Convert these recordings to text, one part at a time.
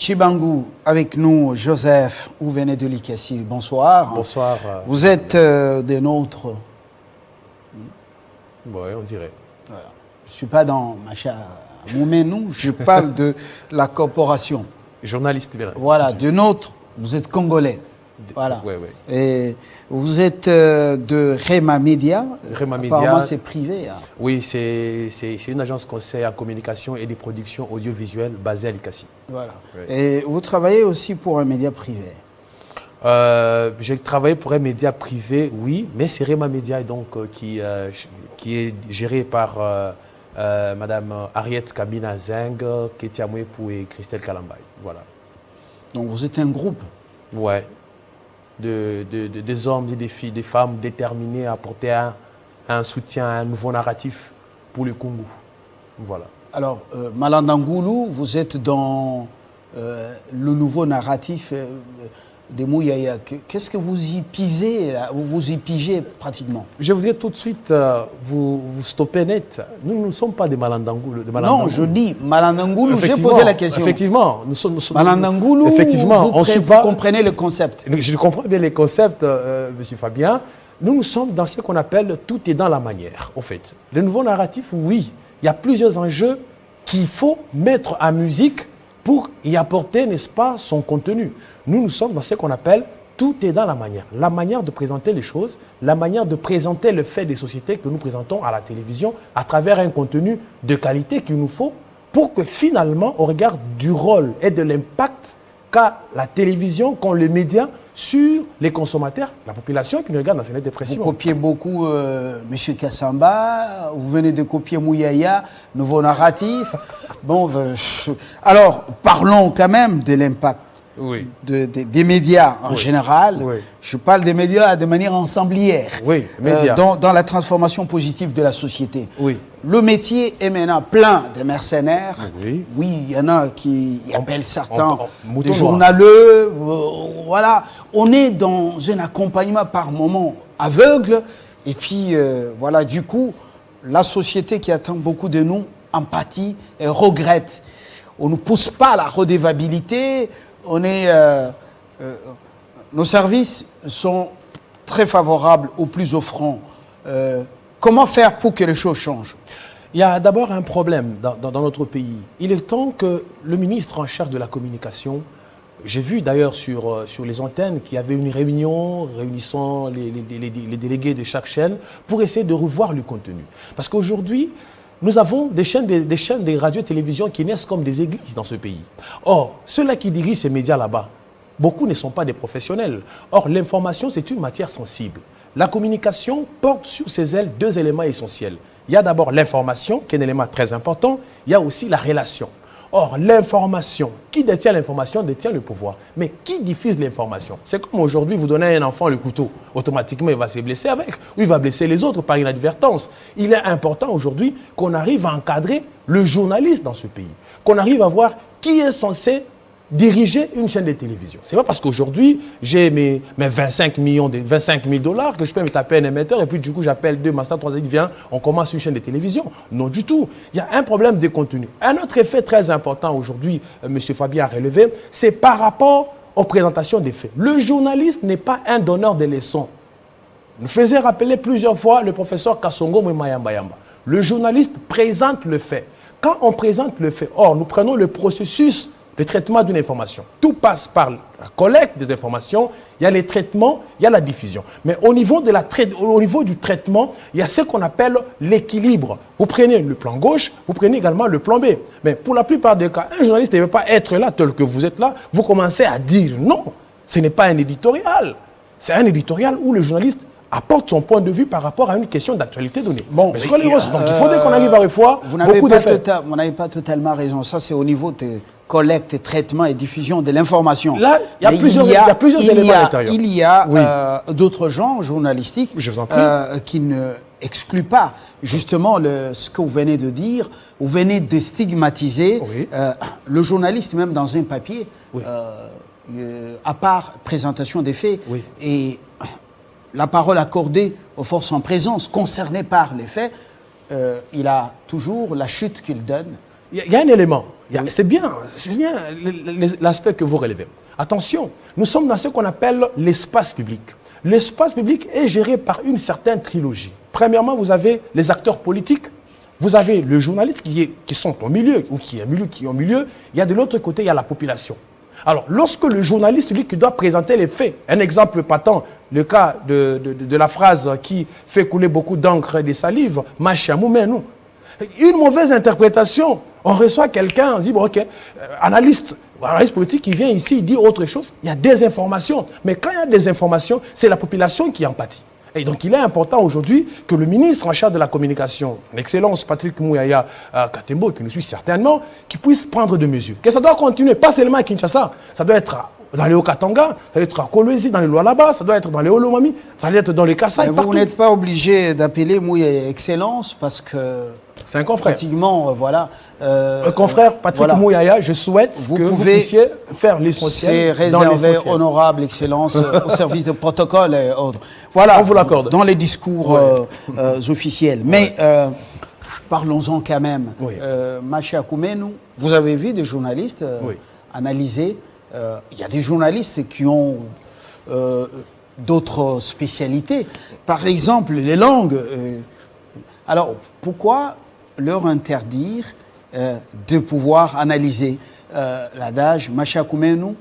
Tchibangou, avec nous, Joseph, vous venez de l'Ikessi. Bonsoir. Bonsoir. Vous êtes des nôtres. Oui, on dirait. Voilà. Je ne suis pas dans Macha Moumenou, je parle de la corporation. Journaliste, bien. Voilà, de nôtres, vous êtes congolais. Voilà. Oui, oui. Et vous êtes de Rema Media. Rema Media. Apparemment, c'est privé. Hein. Oui, c'est une agence conseil en communication et des productions audiovisuelles basée à l'Ikessi. Voilà. Oui. Et vous travaillez aussi pour un média privé. J'ai travaillé pour un média privé, oui, mais c'est Rema Media donc, qui est géré par Madame Ariette Kabina Zeng, Ketia Mouepou et Christelle Kalambay. Voilà. Donc vous êtes un groupe. Ouais. Des hommes et des filles, des femmes déterminés à apporter un soutien, un nouveau narratif pour le Congo. Voilà. Alors, Malandangoulou, vous êtes dans le nouveau narratif des Mouyaya. Qu'est-ce que vous y pisez là? Vous y pigez pratiquement. Je vous dis tout de suite, vous stoppez net. Nous ne sommes pas des Malandangoulou. Non, je dis Malandangoulou, j'ai posé la question. Effectivement. Nous sommes Malandangoulou, effectivement, vous comprenez le concept. Je comprends bien les concepts, M. Fabien. Nous sommes dans ce qu'on appelle « tout est dans la manière », en fait. Le nouveau narratif, oui, il y a plusieurs enjeux qu'il faut mettre en musique pour y apporter, n'est-ce pas, son contenu. Nous sommes dans ce qu'on appelle « tout est dans la manière de présenter les choses, la manière de présenter le fait des sociétés que nous présentons à la télévision à travers un contenu de qualité qu'il nous faut pour que finalement, on regarde du rôle et de l'impact qu'a la télévision, qu'ont les médias sur les consommateurs, la population qui nous regarde dans cette dépression. Vous copiez beaucoup M. Kassamba, vous venez de copier Mouyaya, nouveau narratif. Bon, alors, parlons quand même de l'impact. Oui. Des médias en général. Oui. Je parle des médias de manière ensemblière. Oui, médias. Dans la transformation positive de la société. Oui. Le métier est maintenant plein de mercenaires. Oui. Oui, il y en a qui appellent certains des noir. journaleux. Voilà. On est dans un accompagnement par moment aveugle. Et puis, voilà, du coup, la société qui attend beaucoup de nous empathie et regrette. On ne pousse pas à la redevabilité. Nos services sont très favorables aux plus offrants. Comment faire pour que les choses changent? Il y a d'abord un problème dans notre pays. Il est temps que le ministre en charge de la communication, j'ai vu d'ailleurs sur les antennes qu'il y avait une réunion réunissant les délégués de chaque chaîne pour essayer de revoir le contenu. Parce qu'aujourd'hui, nous avons des chaînes de radio-télévision qui naissent comme des églises dans ce pays. Or, ceux-là qui dirigent ces médias là-bas, beaucoup ne sont pas des professionnels. Or, l'information, c'est une matière sensible. La communication porte sur ses ailes deux éléments essentiels. Il y a d'abord l'information, qui est un élément très important. Il y a aussi la relation. Or, l'information, qui détient l'information détient le pouvoir. Mais qui diffuse l'information? C'est comme aujourd'hui, vous donnez à un enfant le couteau. Automatiquement, il va se blesser avec. Ou il va blesser les autres par inadvertance. Il est important aujourd'hui qu'on arrive à encadrer le journaliste dans ce pays. Qu'on arrive à voir qui est censé diriger une chaîne de télévision. C'est pas parce qu'aujourd'hui, j'ai mes 25 000 $ que je peux me taper un émetteur et puis du coup, j'appelle deux masters, trois, viens, on commence une chaîne de télévision. Non du tout. Il y a un problème de contenu. Un autre effet très important aujourd'hui, M. Fabien a relevé, c'est par rapport aux présentations des faits. Le journaliste n'est pas un donneur de leçons. Nous faisait rappeler plusieurs fois le professeur Kassongo Moumayamba. Le journaliste présente le fait. Quand on présente le fait, or, nous prenons le processus le traitement d'une information. Tout passe par la collecte des informations, il y a les traitements, il y a la diffusion. Mais au niveau du traitement, il y a ce qu'on appelle l'équilibre. Vous prenez le plan gauche, vous prenez également le plan B. Mais pour la plupart des cas, un journaliste ne veut pas être là tel que vous êtes là. Vous commencez à dire non, ce n'est pas un éditorial. C'est un éditorial où le journaliste apporte son point de vue par rapport à une question d'actualité donnée. Bon, mais donc il faudrait qu'on arrive à revoir beaucoup d'effets. Vous n'avez pas totalement raison. Ça, c'est au niveau de collecte, traitement et diffusion de l'information. Là, il y a plusieurs éléments à l'intérieur. Il y a d'autres genres journalistiques qui ne excluent pas justement ce que vous venez de dire. Vous venez de stigmatiser le journaliste, même dans un papier, à part présentation des faits. Oui. Et la parole accordée aux forces en présence concernées par les faits, il a toujours la chute qu'il donne. Il y a un élément. C'est bien l'aspect que vous relevez. Attention, nous sommes dans ce qu'on appelle l'espace public. L'espace public est géré par une certaine trilogie. Premièrement, vous avez les acteurs politiques, vous avez le journaliste qui sont au milieu, ou qui est au milieu, il y a de l'autre côté, il y a la population. Alors, lorsque le journaliste, lui, qui doit présenter les faits, un exemple patent, le cas de la phrase qui fait couler beaucoup d'encre et de salive, « Machamou, mais nous ». Une mauvaise interprétation, on reçoit quelqu'un, on dit, bon, ok, analyste politique qui vient ici, il dit autre chose, il y a des informations. Mais quand il y a des informations, c'est la population qui en pâtit. Et donc, il est important aujourd'hui que le ministre en charge de la communication, l'excellence Patrick Mouyaya Katembo, qui nous suit certainement, qui puisse prendre des mesures. Que ça doit continuer, pas seulement à Kinshasa, ça doit être dans les Haut-Katanga, ça doit être à Kolwezi, dans les Lualaba, ça doit être dans les Olomami, ça doit être dans les Kassai. Vous n'êtes pas obligé d'appeler Mouyaya excellence parce que... C'est un confrère. Pratiquement, voilà. Confrère Patrick Mouyaya, je souhaite que vous puissiez faire l'essentiel. C'est réservé, honorable excellence, au service de protocole et autres. Voilà, on vous l'accorde. Dans les discours officiels. Mais parlons-en quand même. Oui. Maché Akoumènou, vous avez vu des journalistes analyser. Il y a des journalistes qui ont d'autres spécialités. Par exemple, les langues. Alors, pourquoi leur interdire de pouvoir analyser l'adage Macha Koumenu,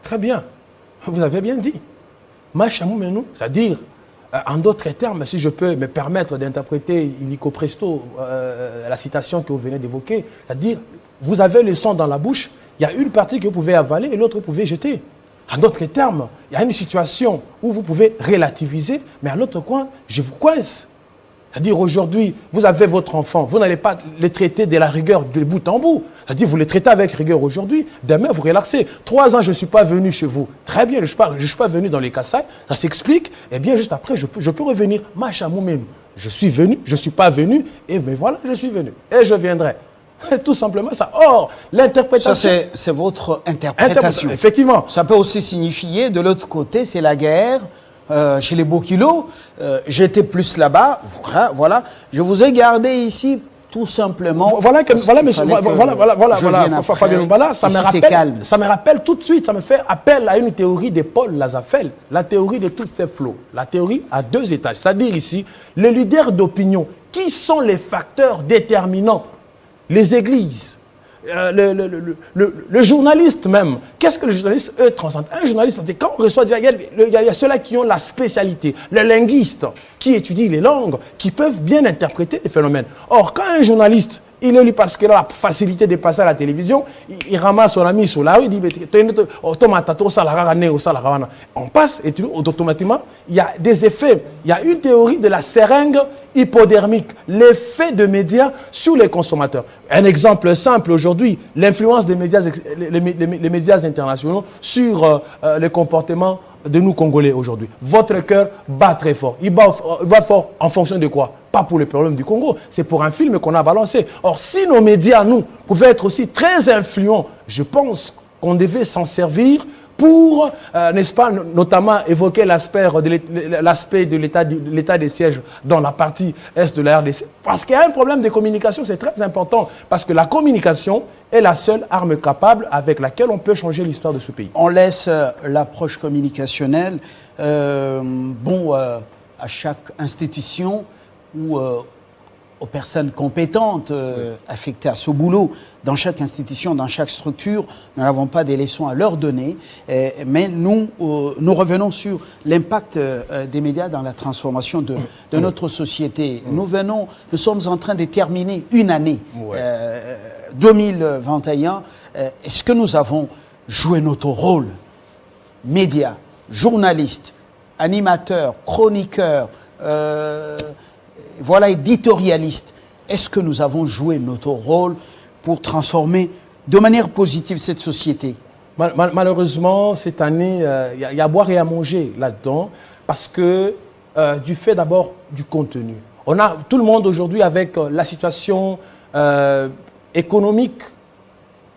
très bien, vous avez bien dit. Macha Koumenu, c'est-à-dire, en d'autres termes, si je peux me permettre d'interpréter illico presto la citation que vous venez d'évoquer, c'est-à-dire, vous avez le son dans la bouche, il y a une partie que vous pouvez avaler et l'autre que vous pouvez jeter. En d'autres termes, il y a une situation où vous pouvez relativiser, mais à l'autre coin, je vous coince. C'est-à-dire aujourd'hui, vous avez votre enfant, vous n'allez pas le traiter de la rigueur de bout en bout. C'est-à-dire vous le traitez avec rigueur aujourd'hui, demain vous relaxez. 3 ans, je ne suis pas venu chez vous. Très bien, je ne suis pas venu dans les Kassai, ça s'explique. Et bien juste après, je peux revenir. Machamoumenu, je suis venu, je ne suis pas venu, et mais voilà, je suis venu. Et je viendrai. Tout simplement ça. Or, l'interprétation... Ça, c'est votre interprétation. Effectivement. Ça peut aussi signifier, de l'autre côté, c'est la guerre. Chez les Bokilo, j'étais plus là-bas. Voilà. Je vous ai gardé ici, tout simplement. Voilà, Fabien Mbala, ça me rappelle tout de suite, ça me fait appel à une théorie de Paul Lazafeld, la théorie de toutes ces flots. La théorie à 2 étages. C'est-à-dire ici, les leaders d'opinion, qui sont les facteurs déterminants? Les églises, le journaliste même. Qu'est-ce que le journaliste, eux, transcende? Un journaliste, quand on reçoit, il y a ceux-là qui ont la spécialité, les linguistes, qui étudient les langues, qui peuvent bien interpréter les phénomènes. Or, quand un journaliste, il est lui parce qu'il a la facilité de passer à la télévision, il ramasse son ami sur la rue, il dit, on passe et automatiquement, il y a des effets. Il y a une théorie de la seringue hypodermique, l'effet de médias sur les consommateurs. Un exemple simple aujourd'hui, l'influence des médias, les médias internationaux sur les comportements de nous Congolais aujourd'hui. Votre cœur bat très fort. Il bat fort en fonction de quoi? Pas pour les problèmes du Congo, c'est pour un film qu'on a balancé. Or, si nos médias, nous, pouvaient être aussi très influents, je pense qu'on devait s'en servir pour, n'est-ce pas, notamment évoquer l'aspect de l'état des sièges dans la partie est de la RDC. Parce qu'il y a un problème de communication, c'est très important. Parce que la communication est la seule arme capable avec laquelle on peut changer l'histoire de ce pays. On laisse l'approche communicationnelle à chaque institution ou aux personnes compétentes affectées à ce boulot. Dans chaque institution, dans chaque structure, nous n'avons pas des leçons à leur donner, mais nous revenons sur l'impact des médias dans la transformation de notre société. Nous sommes en train de terminer une année, 2021. Est-ce que nous avons joué notre rôle? Médias, journalistes, animateurs, chroniqueurs, éditorialistes. Est-ce que nous avons joué notre rôle pour transformer de manière positive cette société? Malheureusement, cette année, il y a à boire et à manger là-dedans, parce que du fait d'abord du contenu. On a tout le monde aujourd'hui avec la situation économique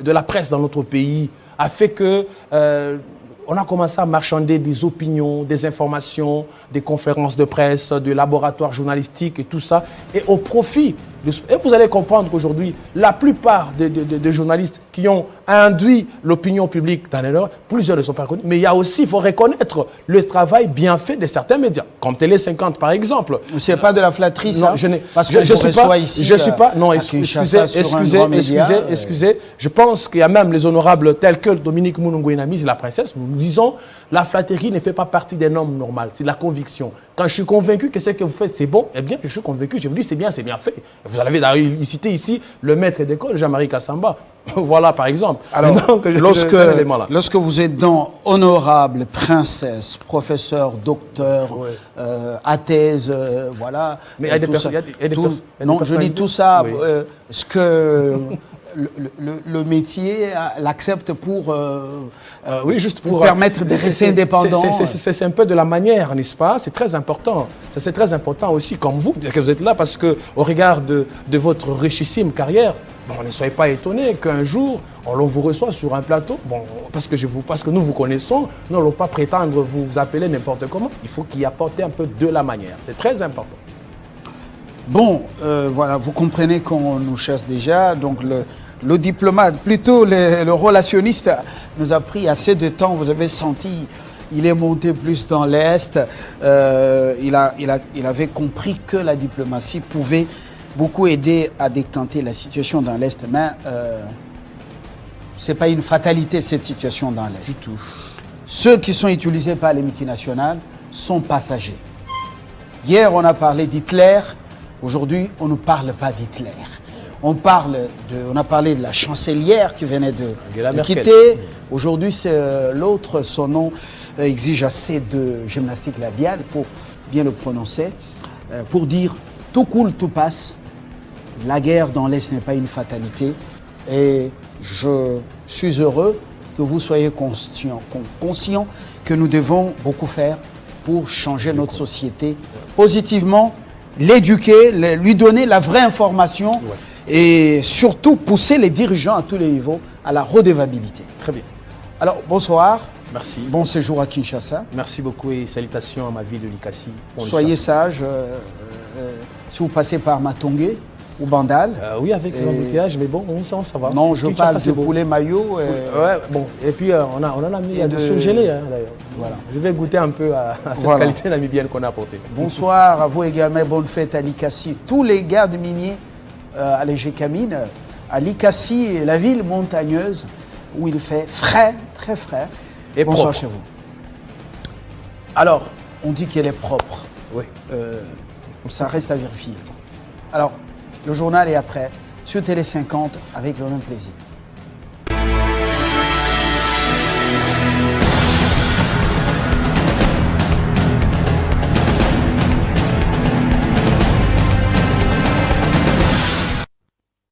de la presse dans notre pays a fait que on a commencé à marchander des opinions, des informations, des conférences de presse, des laboratoires journalistiques et tout ça, et au profit. Et vous allez comprendre qu'aujourd'hui, la plupart des journalistes qui ont induit l'opinion publique dans l'erreur, plusieurs ne sont pas connus. Mais il y a aussi, il faut reconnaître le travail bien fait de certains médias, comme Télé 50 par exemple. C'est pas de la flatterie, ça. Non, je n'ai. Parce que je suis pas. Non, excusez. Je pense qu'il y a même les honorables tels que Dominique Mounoungoïnamis et la princesse. Nous disons, la flatterie ne fait pas partie des normes normales. C'est de la conviction. Quand je suis convaincu que ce que vous faites, c'est bon, eh bien, je suis convaincu. Je vous dis, c'est bien fait. Vous avez d'ailleurs cité ici le maître d'école, Jean-Marie Kassamba. Voilà, par exemple. Alors, lorsque vous êtes dans honorable, princesse, professeur, docteur, athèse, voilà. Mais il y a des personnes. Non, je dis tout ça, ce que le métier l'accepte pour, oui, juste pour permettre de rester indépendant. C'est un peu de la manière, n'est-ce pas? C'est très important. C'est très important aussi, comme vous, que vous êtes là, parce qu'au regard de votre richissime carrière, bon, ne soyez pas étonnés qu'un jour, on vous reçoit sur un plateau, bon, parce que nous vous connaissons, nous n'allons pas prétendre vous appeler n'importe comment. Il faut qu'il y apporte un peu de la manière. C'est très important. Bon, voilà, vous comprenez qu'on nous chasse déjà, donc le diplomate, plutôt le relationniste, nous a pris assez de temps. Vous avez senti, il est monté plus dans l'Est. Il avait compris que la diplomatie pouvait beaucoup aider à décanter la situation dans l'Est. Mais ce n'est pas une fatalité, cette situation dans l'Est. Du tout. Ceux qui sont utilisés par les multinationales sont passagers. Hier, on a parlé d'Hitler. Aujourd'hui, on ne parle pas d'Hitler. On a parlé de la chancelière qui venait de quitter. Aujourd'hui, c'est l'autre, son nom exige assez de gymnastique labiale pour bien le prononcer, pour dire tout coule, tout passe. La guerre dans l'Est n'est pas une fatalité. Et je suis heureux que vous soyez conscient que nous devons beaucoup faire pour changer notre société positivement, l'éduquer, lui donner la vraie information et surtout pousser les dirigeants à tous les niveaux à la redevabilité. Très bien. Alors, bonsoir. Merci. Bon séjour à Kinshasa. Merci beaucoup et salutations à ma ville de Likasi. Soyez sage. Si vous passez par Matongé ou Bandal. Oui, avec les embouteillages, mais bon, ça va. Non, je parle de poulet maillot. Ouais, bon. Et puis, on en a mis, il y a des surgelés, hein, d'ailleurs. Voilà. Je vais goûter un peu à cette qualité namibienne qu'on a apportée. Bonsoir à vous également. Bonne fête à Likasi. Tous les gardes miniers à l'Égécamine, à Likasi, la ville montagneuse où il fait frais, très frais. Et bonsoir propre. Chez vous. Alors, on dit qu'elle est propre. Oui. Ça reste à vérifier. Alors, le journal est après, sur Télé 50, avec le même plaisir.